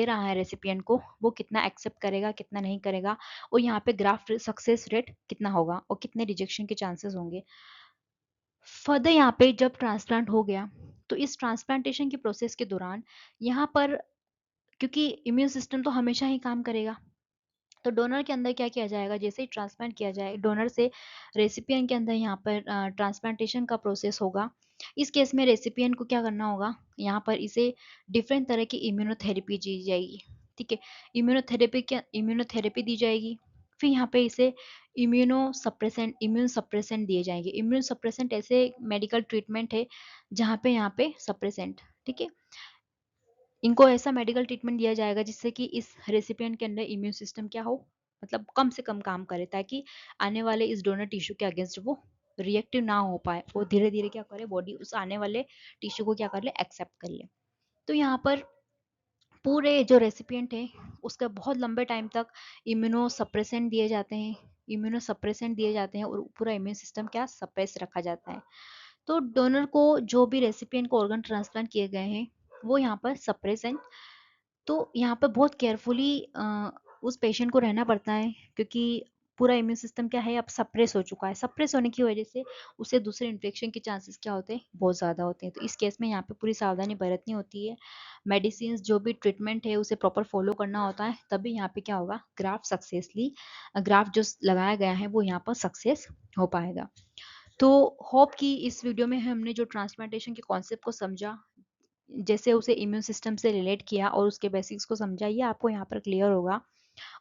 [SPEAKER 1] रहा है रेसिपिएंट को, वो कितना एक्सेप्ट करेगा, कितना नहीं करेगा, और यहाँ पे ग्राफ्ट सक्सेस रेट कितना होगा और कितने रिजेक्शन के चांसेस होंगे। फर्दर यहाँ पे जब ट्रांसप्लांट हो गया, तो इस ट्रांसप्लांटेशन के प्रोसेस के दौरान यहाँ पर, क्योंकि इम्यून सिस्टम तो हमेशा ही काम करेगा, तो डोनर के अंदर क्या किया जाएगा, जैसे ही ट्रांसप्लांट किया जाए डोनर से रेसिपिएंट के अंदर, यहाँ पर ट्रांसप्लांटेशन का प्रोसेस होगा। इस केस में रेसिपिएंट को क्या करना होगा, यहाँ पर इसे डिफरेंट तरह की इम्यूनोथेरेपी दी जाएगी। ठीक है, इम्यूनोथेरेपी दी जाएगी। फिर यहाँ पे इसे इम्यून सप्रेसेंट दिए जाएंगे। इम्यून सप्रेसेंट ऐसे मेडिकल ट्रीटमेंट है जहाँ पे यहाँ पे सप्रेसेंट, ठीक है, इनको ऐसा मेडिकल ट्रीटमेंट दिया जाएगा जिससे कि इस रेसिपिएंट के अंदर इम्यून सिस्टम क्या हो, मतलब कम से कम काम करे, ताकि आने वाले इस डोनर टिश्यू के अगेंस्ट वो रिएक्टिव ना हो पाए, वो धीरे धीरे क्या करे, बॉडी उस आने वाले टिश्यू को क्या कर ले, एक्सेप्ट कर ले। तो यहाँ पर पूरे जो रेसिपिएंट है उसका बहुत लंबे टाइम तक इम्यूनो सप्रेसेंट दिए जाते हैं, और पूरा इम्यून सिस्टम क्या सप्रेस रखा जाता है। तो डोनर को, जो भी रेसिपिएंट को ऑर्गन ट्रांसप्लांट किए गए हैं, वो यहाँ पर सप्रेसेंट, तो यहाँ पर बहुत केयरफुली उस पेशेंट को रहना पड़ता है, क्योंकि पूरा इम्यून सिस्टम क्या है, अब सप्रेस हो चुका है। सप्रेस होने की वजह से उसे दूसरे इन्फेक्शन के चांसेस क्या होते हैं, बहुत ज़्यादा होते हैं। तो इस केस में यहाँ पे पूरी सावधानी बरतनी होती है। मेडिसिन, जो भी ट्रीटमेंट है उसे प्रॉपर फॉलो करना होता है, तभी यहाँ पे क्या होगा, ग्राफ्ट जो लगाया गया है वो यहाँ पर सक्सेस हो पाएगा। तो होप कि इस वीडियो में हमने जो ट्रांसप्लांटेशन के कॉन्सेप्ट को समझा, जैसे उसे इम्यून सिस्टम से रिलेट किया और उसके बेसिक्स को समझा, ये आपको यहाँ पर क्लियर होगा।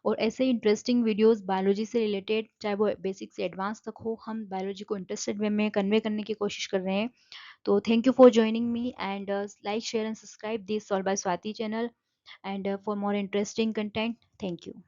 [SPEAKER 1] और ऐसे इंटरेस्टिंग वीडियोस बायोलॉजी से रिलेटेड, चाहे वो बेसिक से एडवांस तक हो, हम बायोलॉजी को इंटरेस्टेड वे में कन्वे करने की कोशिश कर रहे हैं। तो thank you for joining me, and like, share and subscribe this solve by Swati channel, and for more interesting content, thank you.